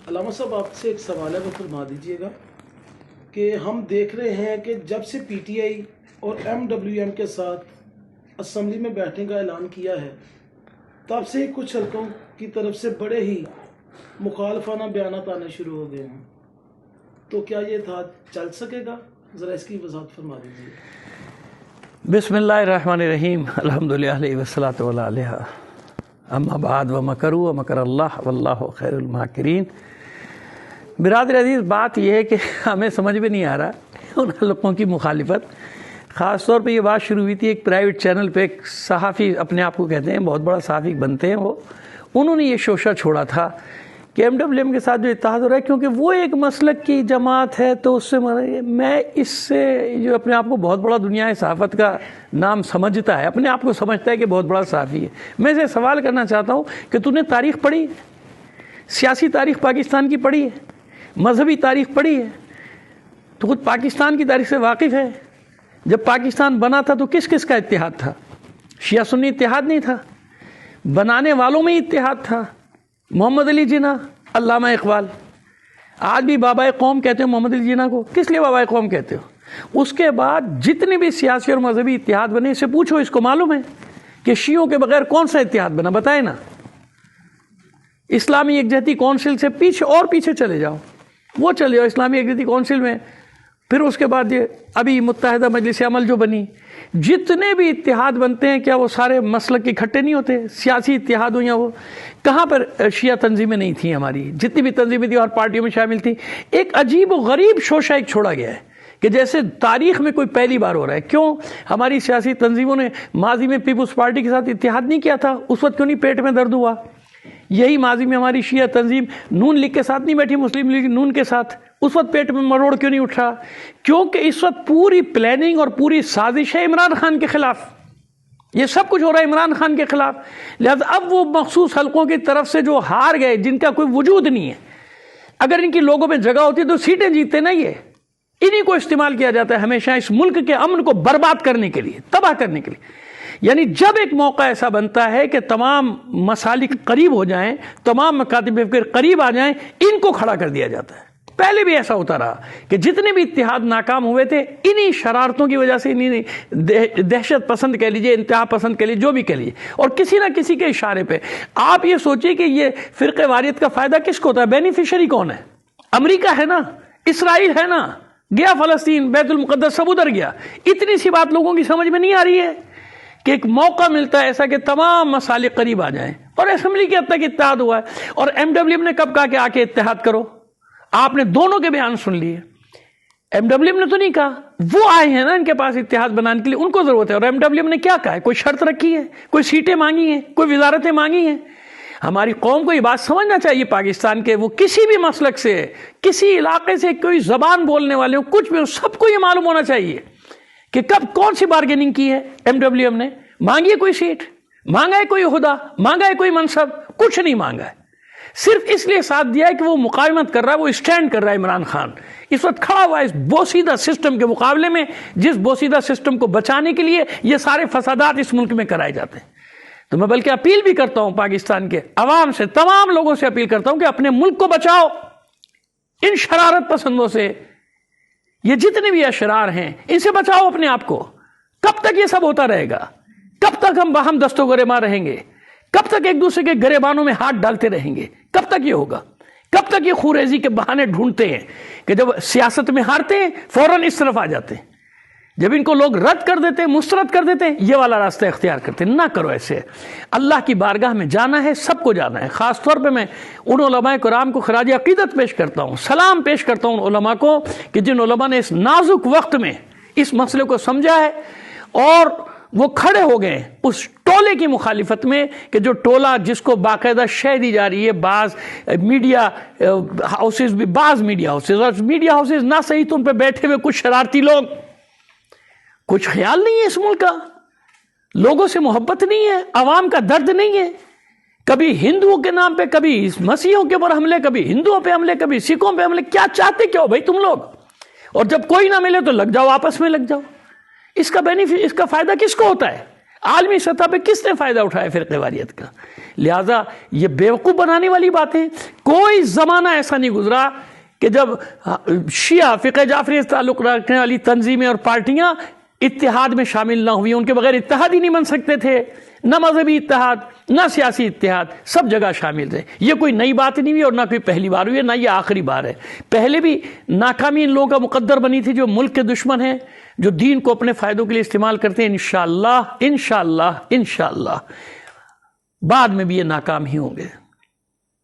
علامہ صاحب آپ سے ایک سوال ہے وہ فرما دیجئے گا کہ ہم دیکھ رہے ہیں کہ جب سے پی ٹی آئی اور MWM کے ساتھ اسمبلی میں بیٹھنے کا اعلان کیا ہے تب سے کچھ حلقوں کی طرف سے بڑے ہی مخالفانہ بیانات آنے شروع ہو گئے ہیں، تو کیا یہ اتحاد چل سکے گا؟ ذرا اس کی وضاحت فرما دیجیے۔ بسم اللہ الرحمن الرحیم، الحمدللہ والصلاۃ علیہ، اما بعد ومکروا ومکر اللہ واللہ خیر الماکرین۔ برادر عزیز، بات یہ ہے کہ ہمیں سمجھ میں نہیں آ رہا ان حلقوں کی مخالفت۔ خاص طور پہ یہ بات شروع ہوئی تھی ایک پرائیویٹ چینل پہ، ایک صحافی اپنے آپ کو کہتے ہیں، بہت بڑا صحافی بنتے ہیں وہ، انہوں نے یہ شوشہ چھوڑا تھا کہ MWM کے ساتھ جو اتحاد ہو رہا ہے کیونکہ وہ ایک مسلک کی جماعت ہے تو اس سے میں اس سے جو اپنے آپ کو بہت بڑا دنیا صحافت کا نام سمجھتا ہے، اپنے آپ کو سمجھتا ہے کہ بہت بڑا صحافی ہے، میں اسے سوال کرنا چاہتا ہوں کہ تو نے تاریخ پڑھی ہے؟ سیاسی تاریخ پاکستان کی پڑھی ہے؟ مذہبی تاریخ پڑھی ہے؟ تو خود پاکستان کی تاریخ سے واقف ہے؟ جب پاکستان بنا تھا تو کس کس کا اتحاد تھا؟ شیعہ سنی اتحاد نہیں تھا، بنانے والوں میں اتحاد تھا۔ محمد علی جناح، علامہ اقبال، آج بھی بابا قوم کہتے ہیں محمد علی جناح کو، کس لیے بابا قوم کہتے ہو؟ اس کے بعد جتنے بھی سیاسی اور مذہبی اتحاد بنے، اسے پوچھو اس کو معلوم ہے کہ شیعوں کے بغیر کون سا اتحاد بنا؟ بتائیں نا۔ اسلامی یکجہتی کونسل سے پیچھے چلے جاؤ، وہ چلے جاؤ اسلامی یکجہتی کونسل میں، پھر اس کے بعد یہ ابھی متحدہ مجلس عمل جو بنی، جتنے بھی اتحاد بنتے ہیں کیا وہ سارے مسلک اکٹھے نہیں ہوتے؟ سیاسی اتحاد ہو یا وہ کہاں پر شیعہ تنظیمیں نہیں تھیں؟ ہماری جتنی بھی تنظیمیں تھیں اور پارٹیوں میں شامل تھیں، ایک عجیب و غریب شوشہ ایک چھوڑا گیا ہے کہ جیسے تاریخ میں کوئی پہلی بار ہو رہا ہے۔ کیوں ہماری سیاسی تنظیموں نے ماضی میں پیپلز پارٹی کے ساتھ اتحاد نہیں کیا تھا؟ اس وقت کیوں نہیں پیٹ میں درد ہوا؟ یہی ماضی میں ہماری شیعہ تنظیم نون لیگ کے ساتھ نہیں بیٹھی، مسلم لیگ نون کے ساتھ، اس وقت پیٹ میں مروڑ کیوں نہیں اٹھا؟ کیونکہ اس وقت پوری پلاننگ اور پوری سازش ہے عمران خان کے خلاف، یہ سب کچھ ہو رہا ہے عمران خان کے خلاف۔ لہذا اب وہ مخصوص حلقوں کی طرف سے جو ہار گئے، جن کا کوئی وجود نہیں ہے، اگر ان کی لوگوں میں جگہ ہوتی تو سیٹیں جیتتے نا، یہ انہی کو استعمال کیا جاتا ہے ہمیشہ اس ملک کے امن کو برباد کرنے کے لیے، تباہ کرنے کے لیے۔ یعنی جب ایک موقع ایسا بنتا ہے کہ تمام مسالک قریب ہو جائیں، تمام مکاتب فکر قریب آ جائیں، ان کو کھڑا کر دیا جاتا ہے۔ پہلے بھی ایسا ہوتا رہا کہ جتنے بھی اتحاد ناکام ہوئے تھے انہی شرارتوں کی وجہ سے، انہی دہشت پسند کہہ لیجئے، انتہا پسند کہہ لیجئے، جو بھی کہہ لیجئے، اور کسی نہ کسی کے اشارے پہ آپ یہ سوچیں کہ یہ فرقہ واریت کا فائدہ کس کو ہوتا ہے؟ بینیفیشری کون ہے؟ امریکہ ہے نا، اسرائیل ہے نا، گیا فلسطین، بیت المقدس، سب ادھر گیا۔ اتنی سی بات لوگوں کی سمجھ میں نہیں آ رہی ہے کہ ایک موقع ملتا ہے ایسا کہ تمام مسالے قریب آ جائیں، اور اسمبلی کے حد تک اتحاد ہوا ہے۔ اور MWM نے کب کہا کہ آ کے اتحاد کرو؟ آپ نے دونوں کے بیان سن لیے، MWM نے تو نہیں کہا، وہ آئے ہیں نا ان کے پاس اتحاد بنانے کے لیے، ان کو ضرورت ہے۔ اور MWM نے کیا کہا ہے؟ کوئی شرط رکھی ہے؟ کوئی سیٹیں مانگی ہیں؟ کوئی وزارتیں مانگی ہیں؟ ہماری قوم کو یہ بات سمجھنا چاہیے، پاکستان کے وہ کسی بھی مسلک سے، کسی علاقے سے، کوئی زبان بولنے والے ہوں، کچھ بھی ہو، سب کو یہ معلوم ہونا چاہیے کہ کب کون سی بارگیننگ کی ہے MWM نے۔ مانگی ہے کوئی سیٹ؟ مانگا ہے کوئی عہدہ؟ مانگا ہے کوئی منصب؟ کچھ نہیں مانگا ہے، صرف اس لیے ساتھ دیا ہے کہ وہ مقاومت کر رہا ہے، وہ اسٹینڈ کر رہا ہے۔ عمران خان اس وقت کھڑا ہوا ہے اس بوسیدہ سسٹم کے مقابلے میں، جس بوسیدہ سسٹم کو بچانے کے لیے یہ سارے فسادات اس ملک میں کرائے جاتے ہیں۔ تو میں بلکہ اپیل بھی کرتا ہوں پاکستان کے عوام سے، تمام لوگوں سے اپیل کرتا ہوں کہ اپنے ملک کو بچاؤ ان شرارت پسندوں سے، یہ جتنے بھی اشرار ہیں ان سے بچاؤ اپنے آپ کو۔ کب تک یہ سب ہوتا رہے گا؟ کب تک ہم باہم دست و گریباں رہیں گے؟ کب تک ایک دوسرے کے گریبانوں میں ہاتھ ڈالتے رہیں گے؟ کب تک یہ ہوگا؟ کب تک یہ خوریزی کے بہانے ڈھونڈتے ہیں کہ جب سیاست میں ہارتے ہیں فوراً اس طرف آ جاتے ہیں، جب ان کو لوگ رد کر دیتے ہیں، مسترد کر دیتے ہیں، یہ والا راستہ اختیار کرتے ہیں؟ نہ کرو ایسے۔ اللہ کی بارگاہ میں جانا ہے، سب کو جانا ہے۔ خاص طور پہ میں ان علماء کرام کو خراج عقیدت پیش کرتا ہوں، سلام پیش کرتا ہوں ان علماء کو کہ جن علماء نے اس نازک وقت میں اس مسئلے کو سمجھا ہے اور وہ کھڑے ہو گئے اس ٹولے کی مخالفت میں، کہ جو ٹولہ جس کو باقاعدہ شہ دی جا رہی ہے بعض میڈیا ہاؤسز بھی، بعض میڈیا ہاؤسز، اور میڈیا ہاؤسز نہ صحیح تو ان پہ بیٹھے ہوئے کچھ شرارتی لوگ، کچھ خیال نہیں ہے اس ملک کا، لوگوں سے محبت نہیں ہے، عوام کا درد نہیں ہے، کبھی ہندوؤں کے نام پہ، کبھی مسیحوں کے اوپر حملے، کبھی ہندوؤں پہ حملے، کبھی سکھوں پہ حملے۔ کیا چاہتے کیا ہو بھائی تم لوگ؟ اور جب کوئی نہ ملے تو لگ جاؤ، آپس میں لگ جاؤ۔ اس کا بینیفٹ، اس کا فائدہ کس کو ہوتا ہے؟ عالمی سطح پہ کس نے فائدہ اٹھایا فرقہ واریت کا؟ لہٰذا یہ بیوقوف بنانے والی باتیں. کوئی زمانہ ایسا نہیں گزرا کہ جب شیعہ فقہ جعفری سے تعلق رکھنے والی تنظیمیں اور پارٹیاں اتحاد میں شامل نہ ہوئی. ان کے بغیر اتحاد ہی نہیں بن سکتے تھے، نہ مذہبی اتحاد نہ سیاسی اتحاد، سب جگہ شامل تھے. یہ کوئی نئی بات نہیں ہوئی اور نہ کوئی پہلی بار ہوئی ہے، نہ یہ آخری بار ہے. پہلے بھی ناکامی ان لوگوں کا مقدر بنی تھی جو ملک کے دشمن ہیں، جو دین کو اپنے فائدوں کے لیے استعمال کرتے ہیں. انشاءاللہ بعد میں بھی یہ ناکام ہی ہوں گے.